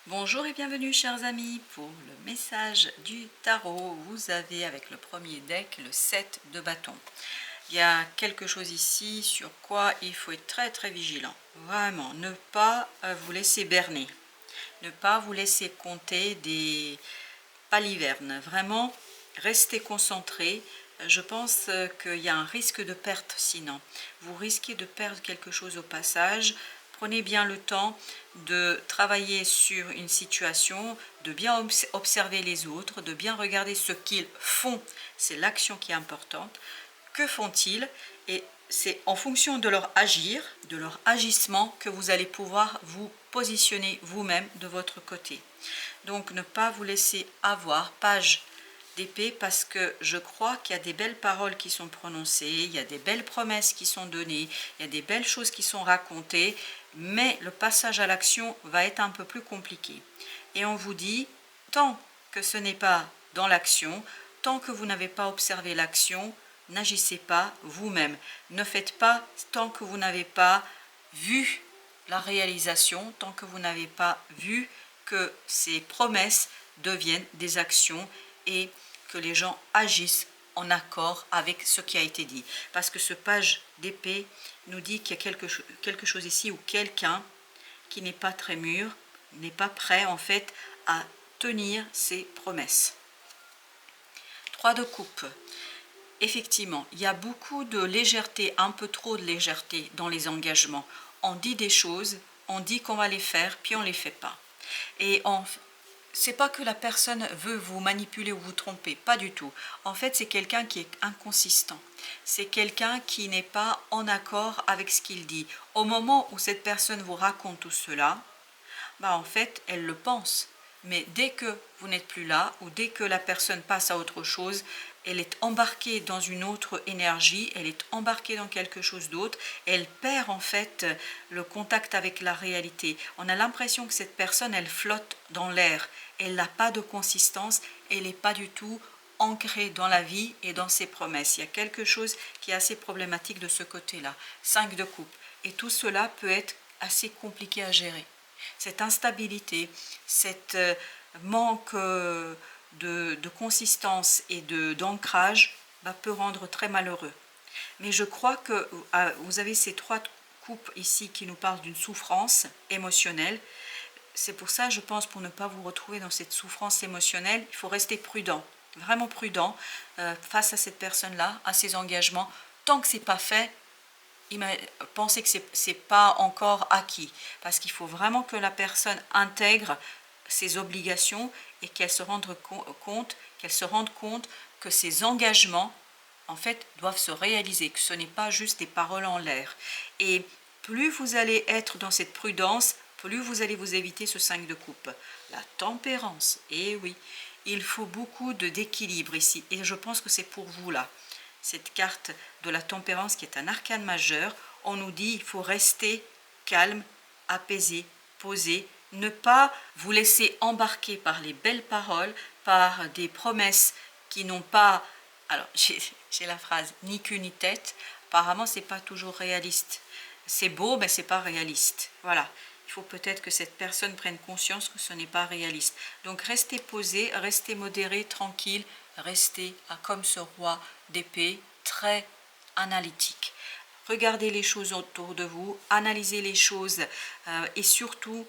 Bonjour et bienvenue chers amis pour le message du tarot. Vous avez avec le premier deck le 7 de bâton. Il y a quelque chose ici sur quoi il faut être très vigilant. Vraiment, ne pas vous laisser berner. Ne pas vous laisser compter des balivernes. Vraiment, restez concentré. Je pense qu'il y a un risque de perte sinon. Vous risquez de perdre quelque chose au passage. Prenez bien le temps de travailler sur une situation, de bien observer les autres, de bien regarder ce qu'ils font. C'est l'action qui est importante. Que font-ils? Et c'est en fonction de leur agir, de leur agissement, que vous allez pouvoir vous positionner vous-même de votre côté. Donc ne pas vous laisser avoir, page d'épée, parce que je crois qu'il y a des belles paroles qui sont prononcées, il y a des belles promesses qui sont données, il y a des belles choses qui sont racontées, mais le passage à l'action va être un peu plus compliqué. Et on vous dit, tant que ce n'est pas dans l'action, tant que vous n'avez pas observé l'action, n'agissez pas vous-même. Ne faites pas tant que vous n'avez pas vu la réalisation, tant que vous n'avez pas vu que ces promesses deviennent des actions et que les gens agissent en accord avec ce qui a été dit. Parce que ce page d'épée nous dit qu'il y a quelque chose ici ou quelqu'un qui n'est pas très mûr, n'est pas prêt en fait à tenir ses promesses. 3 de coupe. Effectivement, il y a beaucoup de légèreté, un peu trop de légèreté dans les engagements. On dit des choses, on dit qu'on va les faire, puis on ne les fait pas. Et c'est pas que la personne veut vous manipuler ou vous tromper, pas du tout. En fait, c'est quelqu'un qui est inconsistant. C'est quelqu'un qui n'est pas en accord avec ce qu'il dit. Au moment où cette personne vous raconte tout cela, en fait, elle le pense. Mais dès que vous n'êtes plus là, ou dès que la personne passe à autre chose, elle est embarquée dans une autre énergie, elle est embarquée dans quelque chose d'autre, elle perd en fait le contact avec la réalité. On a l'impression que cette personne, elle flotte dans l'air, elle n'a pas de consistance, elle n'est pas du tout ancrée dans la vie et dans ses promesses. Il y a quelque chose qui est assez problématique de ce côté-là. 5 de coupe. Et tout cela peut être assez compliqué à gérer. Cette instabilité, cet manque de consistance et d'ancrage peut rendre très malheureux. Mais je crois que vous avez ces 3 coupes ici qui nous parlent d'une souffrance émotionnelle. C'est pour ça, je pense, pour ne pas vous retrouver dans cette souffrance émotionnelle, il faut rester prudent, vraiment prudent face à cette personne-là, à ses engagements. Tant que ce n'est pas fait, pensez que ce n'est pas encore acquis, parce qu'il faut vraiment que la personne intègre ses obligations et qu'elle se rende compte que ses engagements en fait doivent se réaliser, que ce n'est pas juste des paroles en l'air. Et plus vous allez être dans cette prudence, plus vous allez vous éviter ce 5 de coupe. La tempérance, et oui, il faut beaucoup d'équilibre ici, et je pense que c'est pour vous là. Cette carte de la tempérance qui est un arcane majeur, on nous dit il faut rester calme, apaisé, posé, ne pas vous laisser embarquer par les belles paroles, par des promesses qui n'ont pas, alors j'ai la phrase ni queue ni tête. Apparemment c'est pas toujours réaliste. C'est beau mais c'est pas réaliste. Voilà. Il faut peut-être que cette personne prenne conscience que ce n'est pas réaliste. Donc restez posé, restez modéré, tranquille, restez comme ce roi d'épée, très analytique. Regardez les choses autour de vous, analysez les choses et surtout,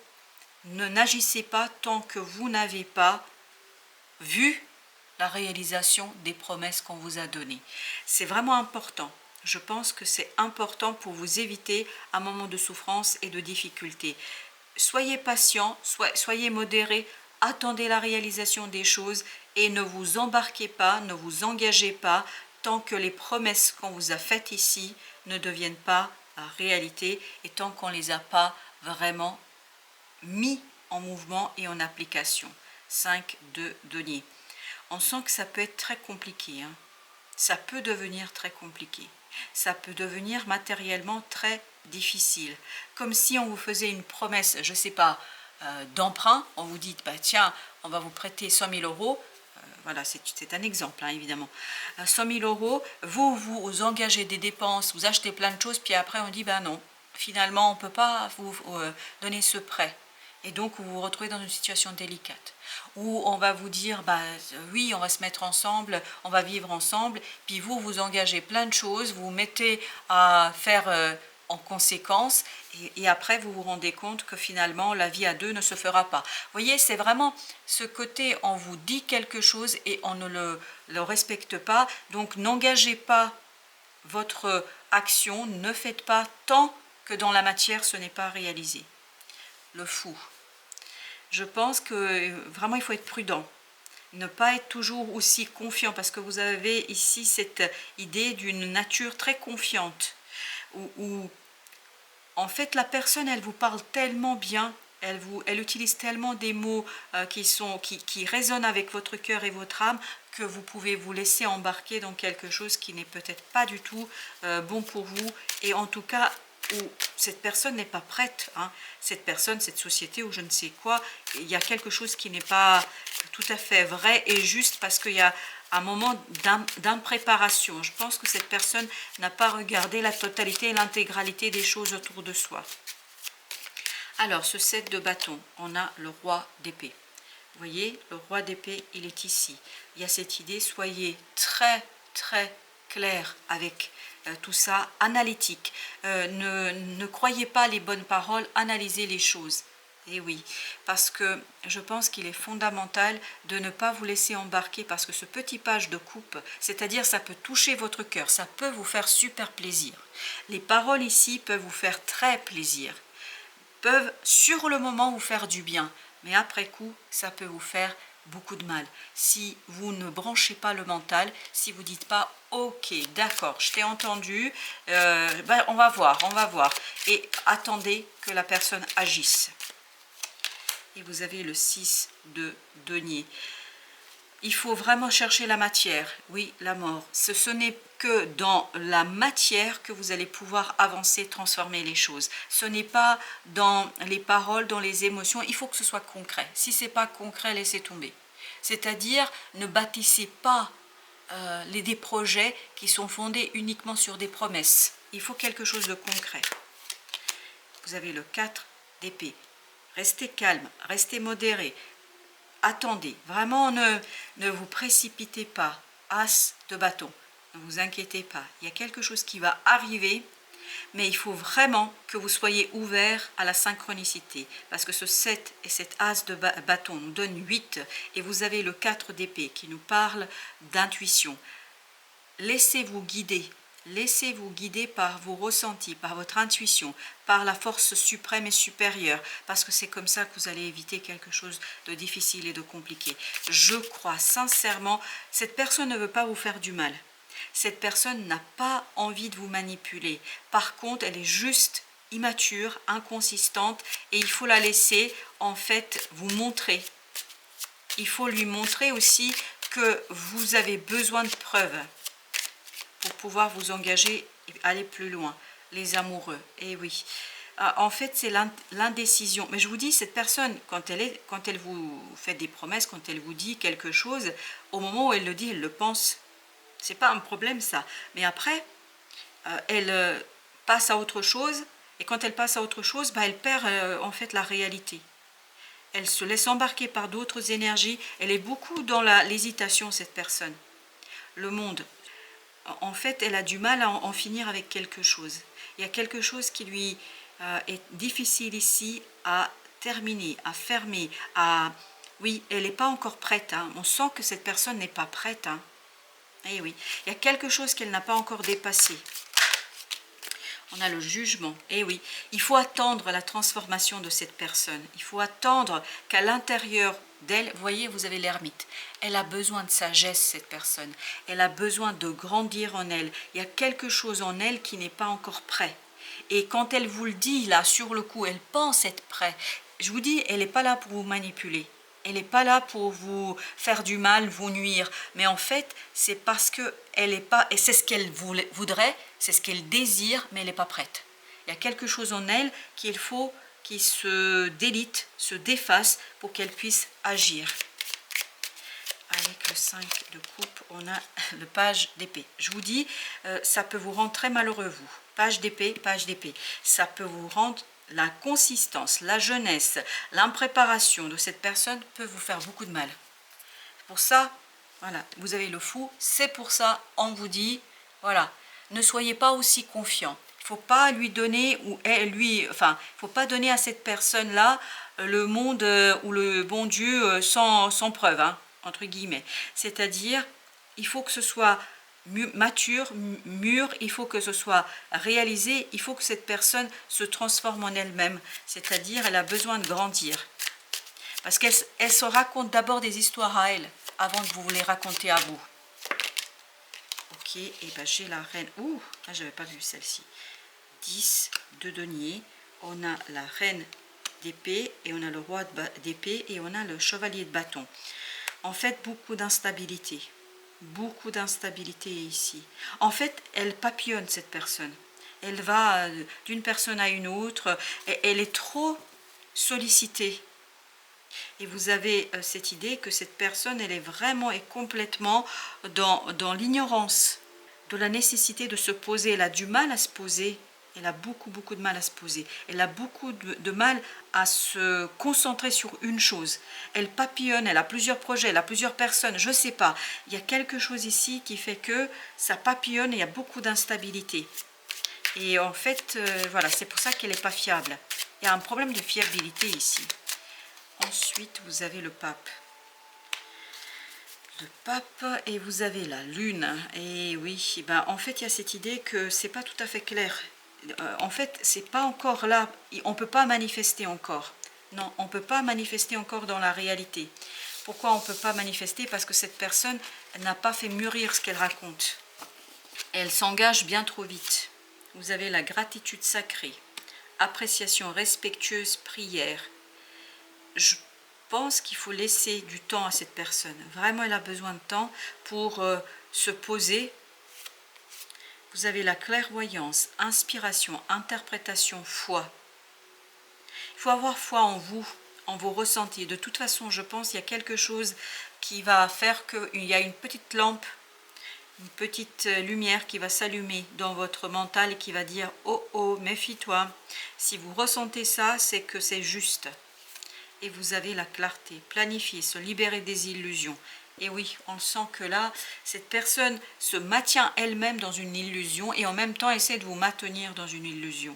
n'agissez pas tant que vous n'avez pas vu la réalisation des promesses qu'on vous a données. C'est vraiment important. Je pense que c'est important pour vous éviter un moment de souffrance et de difficulté. Soyez patient, soyez modéré, attendez la réalisation des choses et ne vous embarquez pas, ne vous engagez pas tant que les promesses qu'on vous a faites ici ne deviennent pas réalité et tant qu'on ne les a pas vraiment mis en mouvement et en application. 5 de denier. On sent que ça peut être très compliqué. Ça peut devenir très compliqué. Ça peut devenir matériellement très difficile. Comme si on vous faisait une promesse, je ne sais pas, d'emprunt. On vous dit, tiens, on va vous prêter 100 000 euros. Voilà, c'est un exemple, évidemment. 100 000 euros, vous engagez des dépenses, vous achetez plein de choses, puis après on dit, non, finalement, on ne peut pas vous donner ce prêt. Et donc vous vous retrouvez dans une situation délicate où on va vous dire bah oui, on va se mettre ensemble, on va vivre ensemble, puis vous vous engagez plein de choses, vous vous mettez à faire en conséquence, et après vous vous rendez compte que finalement la vie à deux ne se fera pas. Vous voyez, c'est vraiment ce côté, on vous dit quelque chose et on ne le respecte pas, donc n'engagez pas votre action, ne faites pas tant que dans la matière ce n'est pas réalisé. Le fou. Je pense que vraiment il faut être prudent, ne pas être toujours aussi confiant, parce que vous avez ici cette idée d'une nature très confiante, où en fait la personne elle vous parle tellement bien, elle utilise tellement des mots qui résonnent avec votre cœur et votre âme, que vous pouvez vous laisser embarquer dans quelque chose qui n'est peut-être pas du tout bon pour vous, et en tout cas où cette personne n'est pas prête, hein. Cette personne, cette société ou je ne sais quoi, il y a quelque chose qui n'est pas tout à fait vrai et juste, parce qu'il y a un moment d'impréparation. Je pense que cette personne n'a pas regardé la totalité et l'intégralité des choses autour de soi. Alors, ce 7 de bâton, on a le roi d'épée. Vous voyez, le roi d'épée, il est ici. Il y a cette idée, soyez très, très clair avec tout ça, analytique. Ne croyez pas les bonnes paroles, analysez les choses. Et oui, parce que je pense qu'il est fondamental de ne pas vous laisser embarquer, parce que ce petit page de coupe, c'est-à-dire ça peut toucher votre cœur, ça peut vous faire super plaisir. Les paroles ici peuvent vous faire très plaisir, peuvent sur le moment vous faire du bien, mais après coup, ça peut vous faire beaucoup de mal. Si vous ne branchez pas le mental, si vous dites pas ok, d'accord, je t'ai entendu, on va voir, et attendez que la personne agisse. Et vous avez le 6 de denier. Il faut vraiment chercher la matière, oui, la mort. Ce n'est que dans la matière que vous allez pouvoir avancer, transformer les choses. Ce n'est pas dans les paroles, dans les émotions, il faut que ce soit concret. Si ce n'est pas concret, laissez tomber. C'est-à-dire, ne bâtissez pas des projets qui sont fondés uniquement sur des promesses. Il faut quelque chose de concret. Vous avez le 4 d'épée. Restez calme, restez modéré. Attendez, vraiment ne vous précipitez pas. As de bâton, ne vous inquiétez pas. Il y a quelque chose qui va arriver, mais il faut vraiment que vous soyez ouvert à la synchronicité. Parce que ce 7 et cet As de bâton nous donnent 8, et vous avez le 4 d'épée qui nous parle d'intuition. Laissez-vous guider. Laissez-vous guider par vos ressentis, par votre intuition, par la force suprême et supérieure, parce que c'est comme ça que vous allez éviter quelque chose de difficile et de compliqué. Je crois sincèrement, cette personne ne veut pas vous faire du mal. Cette personne n'a pas envie de vous manipuler. Par contre, elle est juste immature, inconsistante, et il faut la laisser en fait vous montrer. Il faut lui montrer aussi que vous avez besoin de preuves pour pouvoir vous engager et aller plus loin. Les amoureux, et oui. En fait, c'est l'indécision. Mais je vous dis, cette personne, quand elle vous fait des promesses, quand elle vous dit quelque chose, au moment où elle le dit, elle le pense. C'est pas un problème, ça. Mais après, elle passe à autre chose, et quand elle passe à autre chose, bah, elle perd en fait la réalité. Elle se laisse embarquer par d'autres énergies. Elle est beaucoup dans l'hésitation, cette personne. Le monde. En fait, elle a du mal à en finir avec quelque chose. Il y a quelque chose qui lui est difficile ici à terminer, à fermer, Oui, elle n'est pas encore prête. Hein. On sent que cette personne n'est pas prête. Hein. Eh oui, il y a quelque chose qu'elle n'a pas encore dépassé. On a le jugement. Eh oui, il faut attendre la transformation de cette personne. Il faut attendre qu'à l'intérieur d'elle, vous voyez, vous avez l'ermite. Elle a besoin de sagesse, cette personne. Elle a besoin de grandir en elle. Il y a quelque chose en elle qui n'est pas encore prêt. Et quand elle vous le dit, là, sur le coup, elle pense être prête. Je vous dis, elle n'est pas là pour vous manipuler. Elle n'est pas là pour vous faire du mal, vous nuire. Mais en fait, c'est parce qu'elle n'est pas... Et c'est ce qu'elle voudrait, c'est ce qu'elle désire, mais elle n'est pas prête. Il y a quelque chose en elle qu'il faut qui se délite, se déface pour qu'elle puisse agir. Avec le 5 de coupe, on a le page d'épée. Je vous dis, ça peut vous rendre très malheureux, vous. Page d'épée, ça peut vous rendre la consistance, la jeunesse, l'impréparation de cette personne peut vous faire beaucoup de mal. Pour ça, voilà, vous avez le fou, c'est pour ça on vous dit, voilà, ne soyez pas aussi confiant. Il ne faut pas lui donner, il faut pas donner à cette personne-là le monde ou le bon Dieu sans preuve, hein, entre guillemets. C'est-à-dire, il faut que ce soit mature, mûr, il faut que ce soit réalisé, il faut que cette personne se transforme en elle-même. C'est-à-dire, elle a besoin de grandir. Parce qu'elle se raconte d'abord des histoires à elle, avant que vous les racontez à vous. Ok, et ben j'ai la reine. Ouh, ah, j'avais pas vu celle-ci. 10 de denier. On a la reine d'épée et on a le roi d'épée et on a le chevalier de bâton. En fait, beaucoup d'instabilité. Beaucoup d'instabilité ici. En fait, elle papillonne cette personne. Elle va d'une personne à une autre. Et elle est trop sollicitée. Et vous avez cette idée que cette personne, elle est vraiment et complètement dans l'ignorance de la nécessité de se poser. Elle a du mal à se poser. Elle a beaucoup de mal à se poser. Elle a beaucoup de mal à se concentrer sur une chose. Elle papillonne, elle a plusieurs projets, elle a plusieurs personnes, je ne sais pas. Il y a quelque chose ici qui fait que ça papillonne et il y a beaucoup d'instabilité. Et en fait, voilà, c'est pour ça qu'elle n'est pas fiable. Il y a un problème de fiabilité ici. Ensuite, vous avez le pape. Le pape et vous avez la lune. Et oui, ben, en fait, il y a cette idée que c'est pas tout à fait clair. En fait, c'est pas encore là. On peut pas manifester encore. Non, on peut pas manifester encore dans la réalité. Pourquoi on peut pas manifester? Parce que cette personne n'a pas fait mûrir ce qu'elle raconte. Elle s'engage bien trop vite. Vous avez la gratitude sacrée, appréciation respectueuse, prière. Je pense qu'il faut laisser du temps à cette personne. Vraiment, elle a besoin de temps pour se poser. Vous avez la clairvoyance, inspiration, interprétation, foi. Il faut avoir foi en vous, en vos ressentis. De toute façon, je pense qu'il y a quelque chose qui va faire qu'il y a une petite lampe, une petite lumière qui va s'allumer dans votre mental et qui va dire « Oh, oh, méfie-toi ». Si vous ressentez ça, c'est que c'est juste. Et vous avez la clarté, planifier, se libérer des illusions. Et oui, on sent que là, cette personne se maintient elle-même dans une illusion et en même temps essaie de vous maintenir dans une illusion.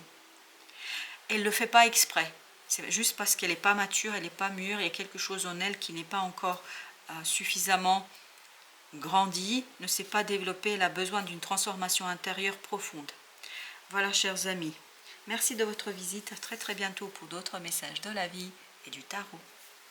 Elle ne le fait pas exprès. C'est juste parce qu'elle n'est pas mature, elle n'est pas mûre, il y a quelque chose en elle qui n'est pas encore suffisamment grandi, ne s'est pas développé, elle a besoin d'une transformation intérieure profonde. Voilà, chers amis. Merci de votre visite. À très bientôt pour d'autres messages de la vie et du tarot.